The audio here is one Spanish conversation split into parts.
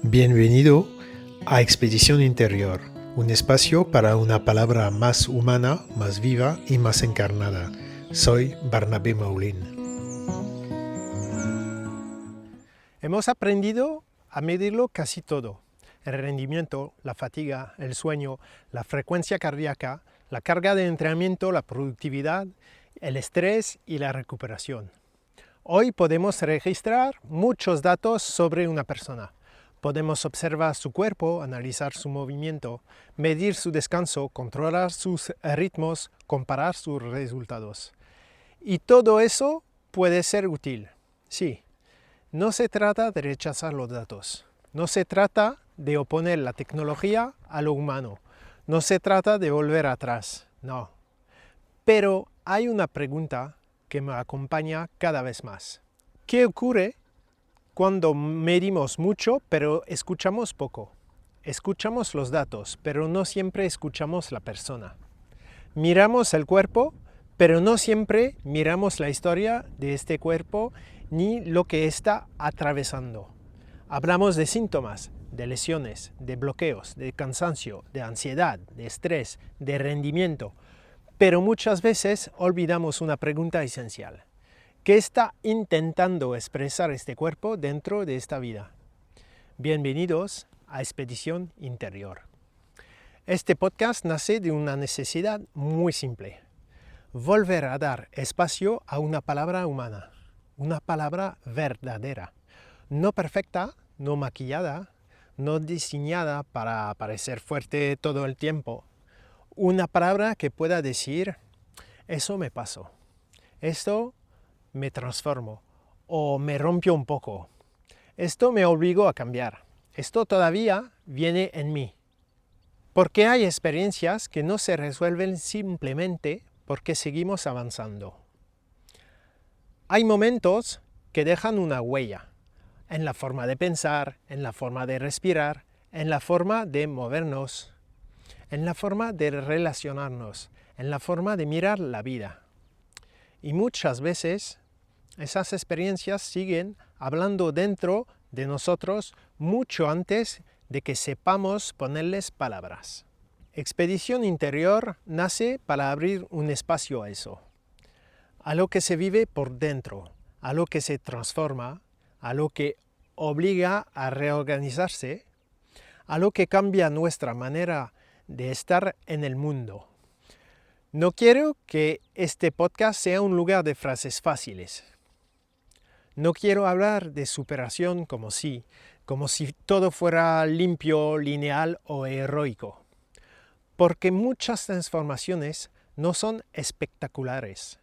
Bienvenido a Expedición Interior, un espacio para una palabra más humana, más viva y más encarnada. Soy Barnabé Maulín. Hemos aprendido a medirlo casi todo: el rendimiento, la fatiga, el sueño, la frecuencia cardíaca, la carga de entrenamiento, la productividad, el estrés y la recuperación. Hoy podemos registrar muchos datos sobre una persona. Podemos observar su cuerpo, analizar su movimiento, medir su descanso, controlar sus ritmos, comparar sus resultados. Y todo eso puede ser útil. Sí, no se trata de rechazar los datos. No se trata de oponer la tecnología a lo humano. No se trata de volver atrás. No. Pero hay una pregunta que me acompaña cada vez más. ¿Qué ocurre cuando medimos mucho pero escuchamos poco? Escuchamos los datos, pero no siempre escuchamos la persona. Miramos el cuerpo, pero no siempre miramos la historia de este cuerpo ni lo que está atravesando. Hablamos de síntomas, de lesiones, de bloqueos, de cansancio, de ansiedad, de estrés, de rendimiento, pero muchas veces olvidamos una pregunta esencial. ¿Qué está intentando expresar este cuerpo dentro de esta vida? Bienvenidos a Expedición Interior. Este podcast nace de una necesidad muy simple: volver a dar espacio a una palabra humana, una palabra verdadera, no perfecta, no maquillada, no diseñada para parecer fuerte todo el tiempo. Una palabra que pueda decir: eso me pasó, esto me transformó o me rompió un poco, esto me obligó a cambiar, esto todavía viene en mí. Porque hay experiencias que no se resuelven simplemente porque seguimos avanzando. Hay momentos que dejan una huella en la forma de pensar, en la forma de respirar, en la forma de movernos, en la forma de relacionarnos, en la forma de mirar la vida. Y muchas veces esas experiencias siguen hablando dentro de nosotros mucho antes de que sepamos ponerles palabras. Expedición Interior nace para abrir un espacio a eso, a lo que se vive por dentro, a lo que se transforma, a lo que obliga a reorganizarse, a lo que cambia nuestra manera de estar en el mundo. No quiero que este podcast sea un lugar de frases fáciles. No quiero hablar de superación como si todo fuera limpio, lineal o heroico. Porque muchas transformaciones no son espectaculares.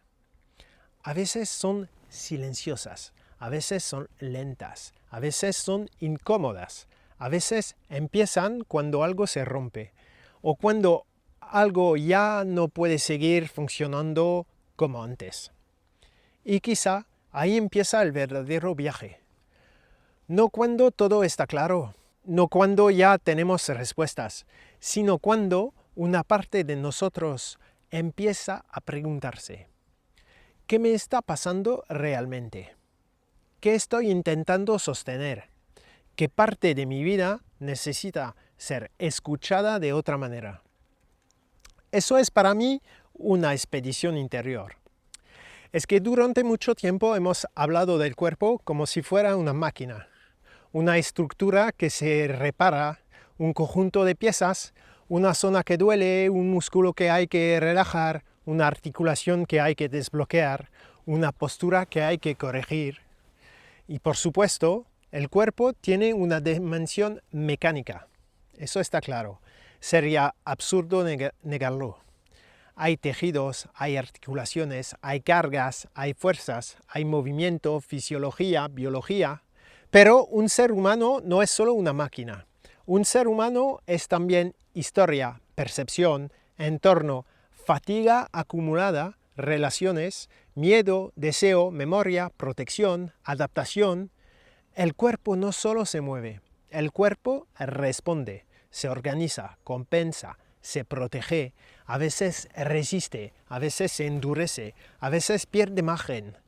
A veces son silenciosas, a veces son lentas, a veces son incómodas, a veces empiezan cuando algo se rompe o cuando algo ya no puede seguir funcionando como antes. Y quizá ahí empieza el verdadero viaje. No cuando todo está claro, no cuando ya tenemos respuestas, sino cuando una parte de nosotros empieza a preguntarse: ¿qué me está pasando realmente? ¿Qué estoy intentando sostener? ¿Qué parte de mi vida necesita ser escuchada de otra manera? Eso es para mí una expedición interior. Es que durante mucho tiempo hemos hablado del cuerpo como si fuera una máquina, una estructura que se repara, un conjunto de piezas, una zona que duele, un músculo que hay que relajar, una articulación que hay que desbloquear, una postura que hay que corregir. Y por supuesto, el cuerpo tiene una dimensión mecánica. Eso está claro. Sería absurdo negarlo. Hay tejidos, hay articulaciones, hay cargas, hay fuerzas, hay movimiento, fisiología, biología. Pero un ser humano no es solo una máquina. Un ser humano es también historia, percepción, entorno, fatiga acumulada, relaciones, miedo, deseo, memoria, protección, adaptación. El cuerpo no solo se mueve, el cuerpo responde, se organiza, compensa, se protege, a veces resiste, a veces se endurece, a veces pierde margen.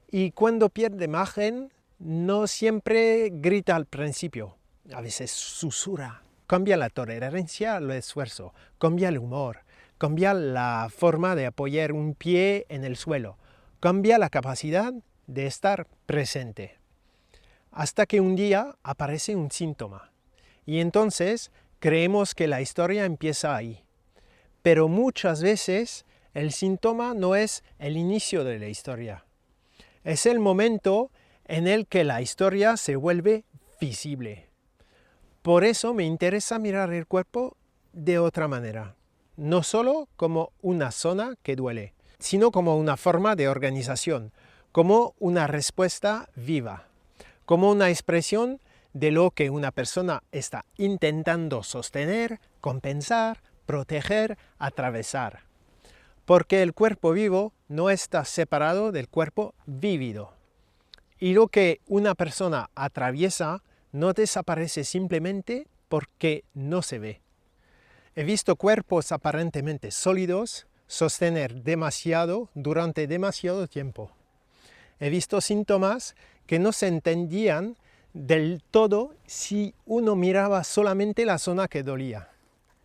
Y cuando pierde margen, no siempre grita al principio. a veces susurra. Cambia la tolerancia al esfuerzo, cambia el humor, cambia la forma de apoyar un pie en el suelo, cambia la capacidad de estar presente. Hasta que un día aparece un síntoma. Y entonces creemos que la historia empieza ahí. Pero muchas veces el síntoma no es el inicio de la historia. Es el momento en el que la historia se vuelve visible. Por eso me interesa mirar el cuerpo de otra manera. No solo como una zona que duele, sino como una forma de organización, como una respuesta viva, como una expresión de lo que una persona está intentando sostener, compensar, proteger, atravesar. Porque el cuerpo vivo no está separado del cuerpo vívido. Y lo que una persona atraviesa no desaparece simplemente porque no se ve. He visto cuerpos aparentemente sólidos sostener demasiado durante demasiado tiempo. He visto síntomas que no se entendían del todo si uno miraba solamente la zona que dolía.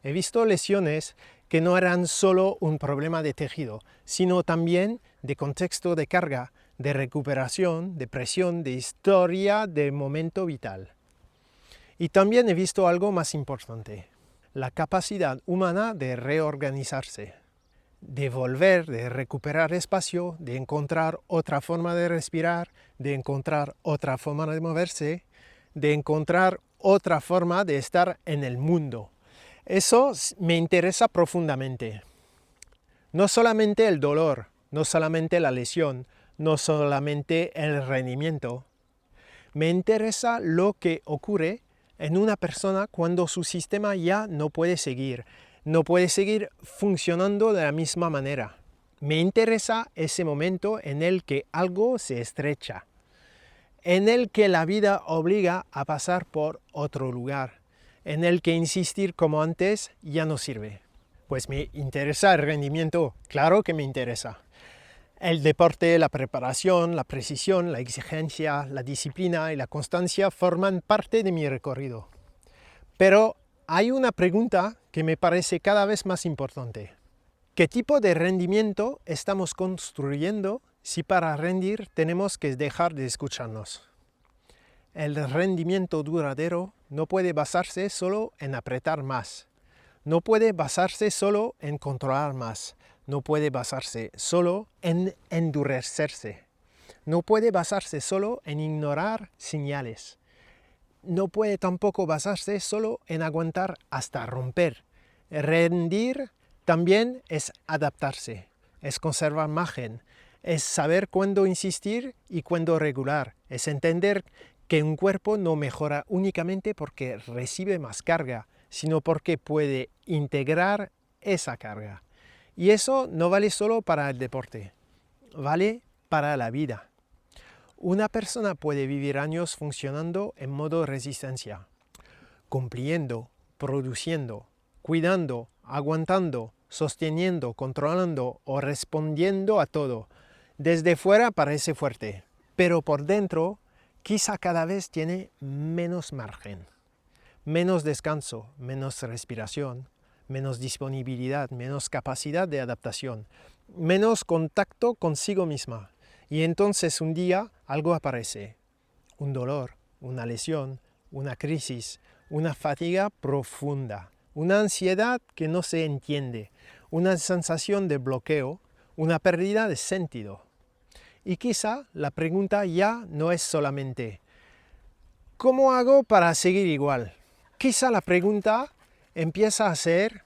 He visto lesiones que no eran solo un problema de tejido, sino también de contexto de carga, de recuperación, de presión, de historia, de momento vital. Y también he visto algo más importante, la capacidad humana de reorganizarse, de volver, de recuperar espacio, de encontrar otra forma de respirar, de encontrar otra forma de moverse, de encontrar otra forma de estar en el mundo. Eso me interesa profundamente. No solamente el dolor, no solamente la lesión, no solamente el rendimiento. Me interesa lo que ocurre en una persona cuando su sistema ya no puede seguir funcionando de la misma manera. Me interesa ese momento en el que algo se estrecha, en el que la vida obliga a pasar por otro lugar, en el que insistir como antes ya no sirve. Pues me interesa el rendimiento, claro que me interesa. El deporte, la preparación, la precisión, la exigencia, la disciplina y la constancia forman parte de mi recorrido. Pero hay una pregunta que me parece cada vez más importante. ¿Qué tipo de rendimiento estamos construyendo si para rendir tenemos que dejar de escucharnos? El rendimiento duradero no puede basarse solo en apretar más. No puede basarse solo en controlar más. No puede basarse solo en endurecerse. No puede basarse solo en ignorar señales. No puede tampoco basarse solo en aguantar hasta romper. Rendir también es adaptarse, es conservar margen, es saber cuándo insistir y cuándo regular, es entender que un cuerpo no mejora únicamente porque recibe más carga, sino porque puede integrar esa carga. Y eso no vale solo para el deporte, vale para la vida. Una persona puede vivir años funcionando en modo resistencia, cumpliendo, produciendo, cuidando, aguantando, sosteniendo, controlando o respondiendo a todo. Desde fuera parece fuerte, pero por dentro quizá cada vez tiene menos margen, menos descanso, menos respiración, menos disponibilidad, menos capacidad de adaptación, menos contacto consigo misma. Y entonces un día algo aparece, un dolor, una lesión, una crisis, una fatiga profunda, una ansiedad que no se entiende, una sensación de bloqueo, una pérdida de sentido. Y quizá la pregunta ya no es solamente ¿cómo hago para seguir igual? Quizá la pregunta empieza a ser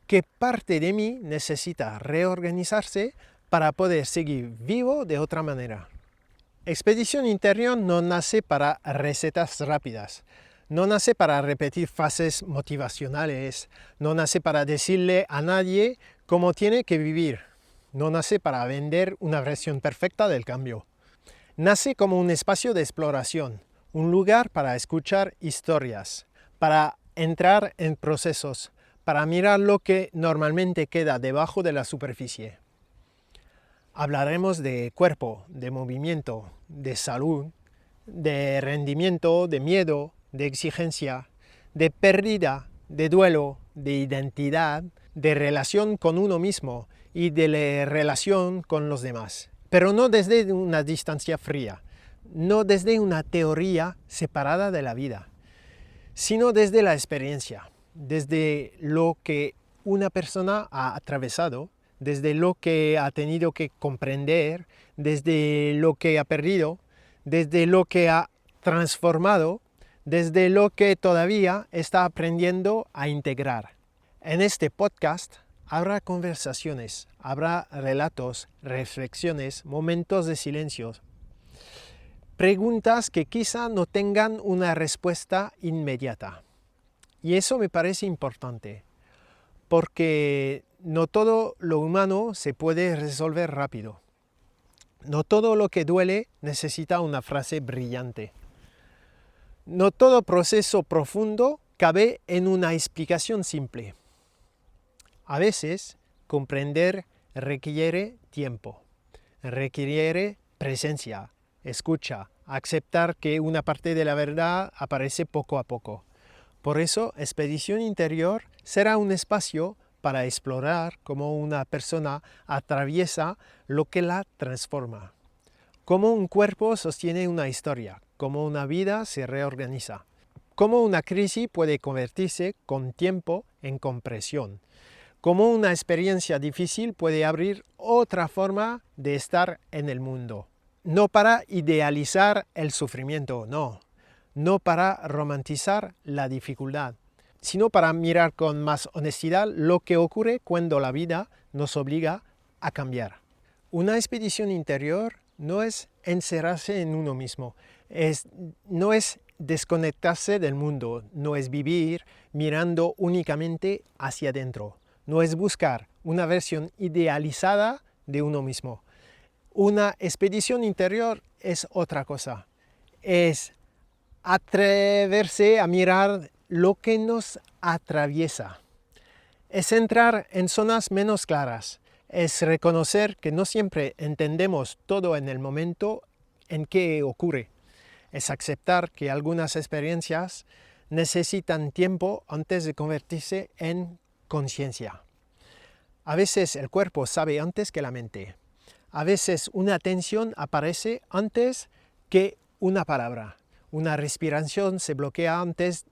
¿qué parte de mí necesita reorganizarse para poder seguir vivo de otra manera? Expedición Interior no nace para recetas rápidas, no nace para repetir frases motivacionales, no nace para decirle a nadie cómo tiene que vivir, no nace para vender una versión perfecta del cambio. Nace como un espacio de exploración, un lugar para escuchar historias, para entrar en procesos, para mirar lo que normalmente queda debajo de la superficie. Hablaremos de cuerpo, de movimiento, de salud, de rendimiento, de miedo, de exigencia, de pérdida, de duelo, de identidad, de relación con uno mismo y de la relación con los demás. Pero no desde una distancia fría, no desde una teoría separada de la vida, sino desde la experiencia, desde lo que una persona ha atravesado, desde lo que ha tenido que comprender, desde lo que ha perdido, desde lo que ha transformado, desde lo que todavía está aprendiendo a integrar. En este podcast habrá conversaciones, habrá relatos, reflexiones, momentos de silencio, preguntas que quizá no tengan una respuesta inmediata. Y eso me parece importante, porque no todo lo humano se puede resolver rápido. No todo lo que duele necesita una frase brillante. No todo proceso profundo cabe en una explicación simple. A veces, comprender requiere tiempo, requiere presencia, escucha, aceptar que una parte de la verdad aparece poco a poco. Por eso, Expedición Interior será un espacio para explorar cómo una persona atraviesa lo que la transforma, cómo un cuerpo sostiene una historia, cómo una vida se reorganiza, cómo una crisis puede convertirse con tiempo en compresión, cómo una experiencia difícil puede abrir otra forma de estar en el mundo. No para idealizar el sufrimiento, no para romantizar la dificultad, sino para mirar con más honestidad lo que ocurre cuando la vida nos obliga a cambiar. Una expedición interior no es encerrarse en uno mismo, no es desconectarse del mundo, no es vivir mirando únicamente hacia adentro, no es buscar una versión idealizada de uno mismo. Una expedición interior es otra cosa, es atreverse a mirar lo que nos atraviesa, es entrar en zonas menos claras, es reconocer que no siempre entendemos todo en el momento en que ocurre, es aceptar que algunas experiencias necesitan tiempo antes de convertirse en conciencia. A veces el cuerpo sabe antes que la mente. A veces una tensión aparece antes que una palabra. Una respiración se bloquea antes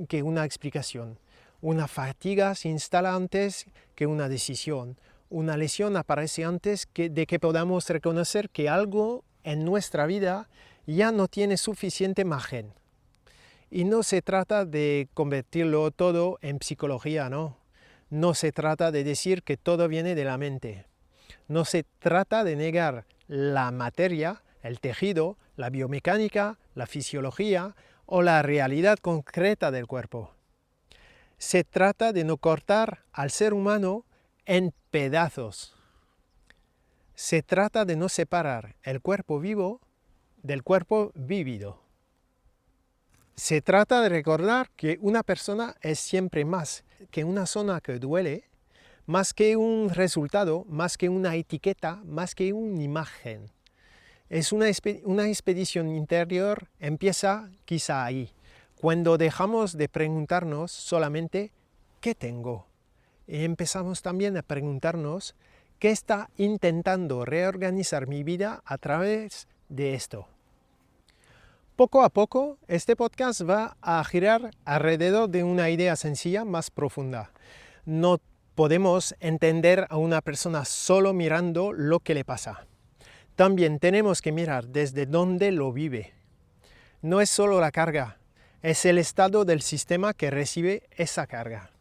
que una explicación. Una fatiga se instala antes que una decisión. Una lesión aparece antes de que podamos reconocer que algo en nuestra vida ya no tiene suficiente margen. Y no se trata de convertirlo todo en psicología, no. No se trata de decir que todo viene de la mente. No se trata de negar la materia, el tejido, la biomecánica, la fisiología o la realidad concreta del cuerpo. Se trata de no cortar al ser humano en pedazos. Se trata de no separar el cuerpo vivo del cuerpo vívido. Se trata de recordar que una persona es siempre más que una zona que duele, más que un resultado, más que una etiqueta, más que una imagen. Una expedición interior empieza quizá ahí, cuando dejamos de preguntarnos solamente ¿qué tengo? Y empezamos también a preguntarnos ¿qué está intentando reorganizar mi vida a través de esto? Poco a poco, este podcast va a girar alrededor de una idea sencilla más profunda. No podemos entender a una persona solo mirando lo que le pasa. También tenemos que mirar desde dónde lo vive. No es solo la carga, es el estado del sistema que recibe esa carga.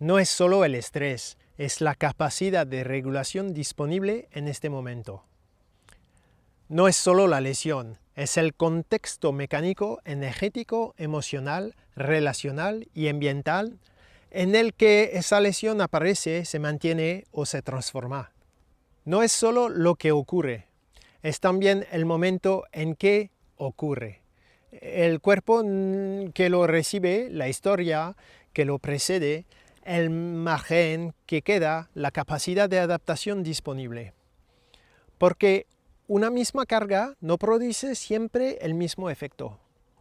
No es solo el estrés, es la capacidad de regulación disponible en este momento. No es solo la lesión, es el contexto mecánico, energético, emocional, relacional y ambiental en el que esa lesión aparece, se mantiene o se transforma. No es solo lo que ocurre, es también el momento en que ocurre. El cuerpo que lo recibe, la historia que lo precede, el margen que queda, la capacidad de adaptación disponible. Porque una misma carga no produce siempre el mismo efecto.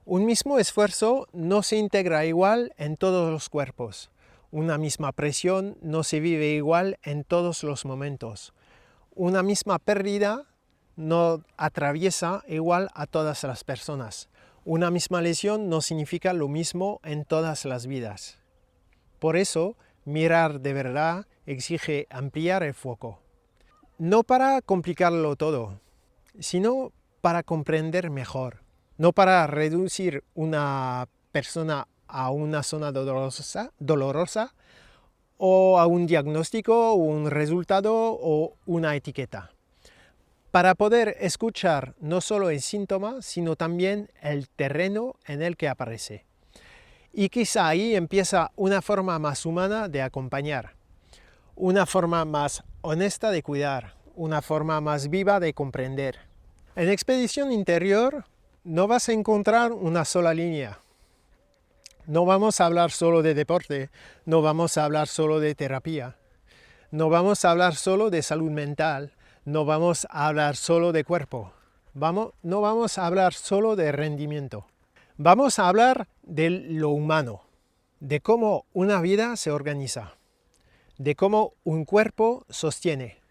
Un mismo esfuerzo no se integra igual en todos los cuerpos. Una misma presión no se vive igual en todos los momentos. Una misma pérdida no atraviesa igual a todas las personas. Una misma lesión no significa lo mismo en todas las vidas. Por eso, mirar de verdad exige ampliar el foco. No para complicarlo todo, sino para comprender mejor. No para reducir una persona a una zona dolorosa o a un diagnóstico, un resultado o una etiqueta. Para poder escuchar no solo el síntoma, sino también el terreno en el que aparece. Y quizá ahí empieza una forma más humana de acompañar, una forma más honesta de cuidar, una forma más viva de comprender. En Expedición Interior no vas a encontrar una sola línea. No vamos a hablar solo de deporte, no vamos a hablar solo de terapia, no vamos a hablar solo de salud mental, no vamos a hablar solo de cuerpo, no vamos a hablar solo de rendimiento. Vamos a hablar de lo humano, de cómo una vida se organiza, de cómo un cuerpo sostiene,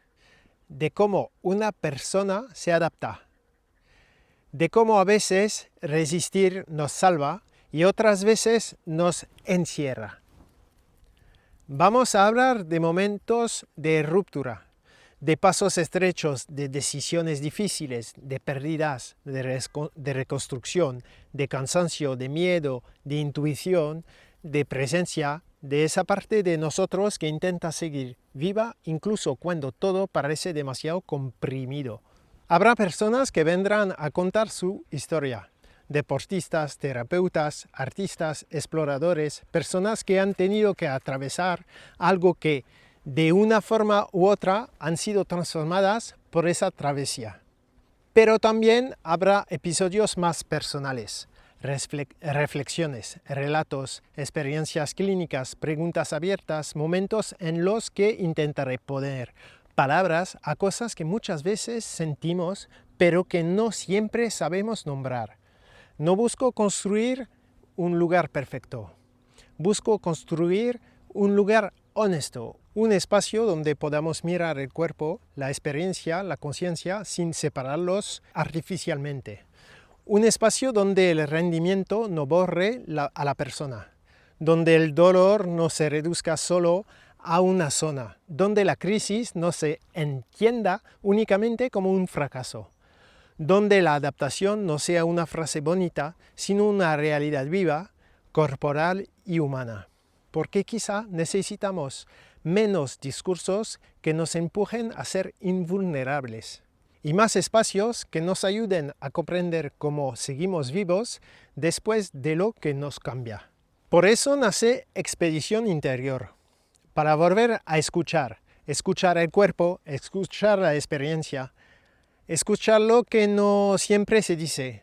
de cómo una persona se adapta, de cómo a veces resistir nos salva y otras veces nos encierra. Vamos a hablar de momentos de ruptura, de pasos estrechos, de decisiones difíciles, de pérdidas, de reconstrucción, de cansancio, de miedo, de intuición, de presencia, de esa parte de nosotros que intenta seguir viva incluso cuando todo parece demasiado comprimido. Habrá personas que vendrán a contar su historia. Deportistas, terapeutas, artistas, exploradores, personas que han tenido que atravesar algo que de una forma u otra han sido transformadas por esa travesía. Pero también habrá episodios más personales, reflexiones, relatos, experiencias clínicas, preguntas abiertas, momentos en los que intentaré poner palabras a cosas que muchas veces sentimos, pero que no siempre sabemos nombrar. No busco construir un lugar perfecto. Busco construir un lugar honesto, un espacio donde podamos mirar el cuerpo, la experiencia, la conciencia, sin separarlos artificialmente. Un espacio donde el rendimiento no borre a la persona, donde el dolor no se reduzca solo a una zona, donde la crisis no se entienda únicamente como un fracaso, donde la adaptación no sea una frase bonita, sino una realidad viva, corporal y humana. Porque quizá necesitamos menos discursos que nos empujen a ser invulnerables y más espacios que nos ayuden a comprender cómo seguimos vivos después de lo que nos cambia. Por eso nace Expedición Interior, para volver a escuchar el cuerpo, escuchar la experiencia, escuchar lo que no siempre se dice,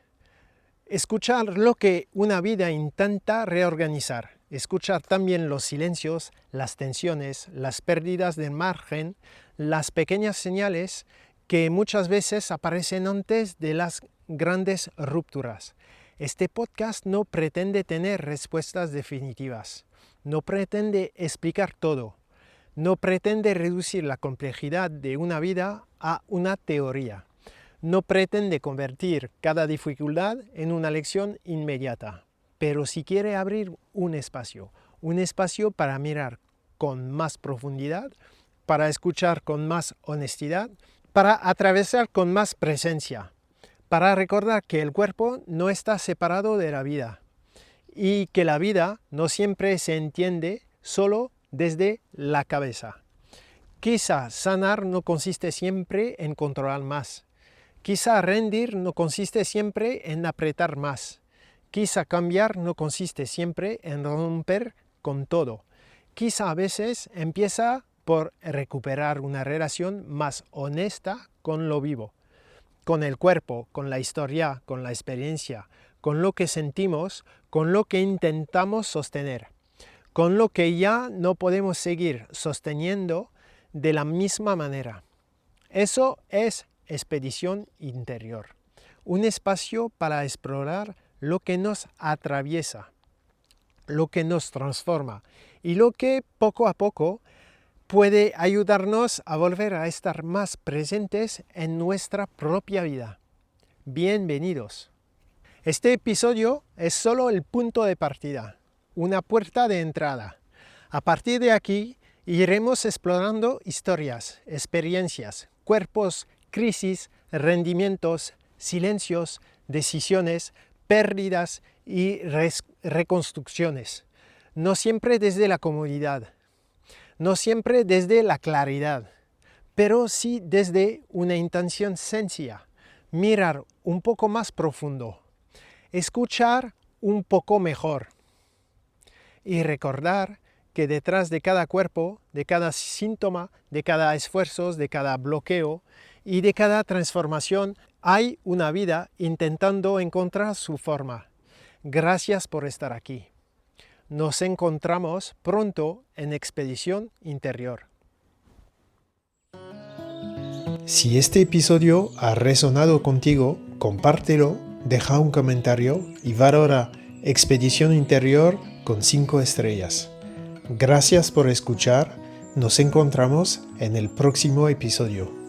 escuchar lo que una vida intenta reorganizar, escuchar también los silencios, las tensiones, las pérdidas de margen, las pequeñas señales que muchas veces aparecen antes de las grandes rupturas. Este podcast no pretende tener respuestas definitivas, no pretende explicar todo, no pretende reducir la complejidad de una vida a una teoría, no pretende convertir cada dificultad en una lección inmediata, pero si quiere abrir un espacio para mirar con más profundidad, para escuchar con más honestidad, para atravesar con más presencia, para recordar que el cuerpo no está separado de la vida y que la vida no siempre se entiende solo desde la cabeza. Quizá sanar no consiste siempre en controlar más. Quizá rendir no consiste siempre en apretar más. Quizá cambiar no consiste siempre en romper con todo. Quizá a veces empieza por recuperar una relación más honesta con lo vivo, con el cuerpo, con la historia, con la experiencia, con lo que sentimos, con lo que intentamos sostener, con lo que ya no podemos seguir sosteniendo de la misma manera. Eso es Expedición Interior, un espacio para explorar lo que nos atraviesa, lo que nos transforma y lo que poco a poco puede ayudarnos a volver a estar más presentes en nuestra propia vida. Bienvenidos. Este episodio es solo el punto de partida, una puerta de entrada. A partir de aquí iremos explorando historias, experiencias, cuerpos, crisis, rendimientos, silencios, decisiones, pérdidas y reconstrucciones. No siempre desde la comodidad, no siempre desde la claridad, pero sí desde una intención sencilla, mirar un poco más profundo, escuchar un poco mejor y recordar que detrás de cada cuerpo, de cada síntoma, de cada esfuerzo, de cada bloqueo y de cada transformación hay una vida intentando encontrar su forma. Gracias por estar aquí. Nos encontramos pronto en Expedición Interior. Si este episodio ha resonado contigo, compártelo, deja un comentario y valora Expedición Interior con 5 estrellas. Gracias por escuchar. Nos encontramos en el próximo episodio.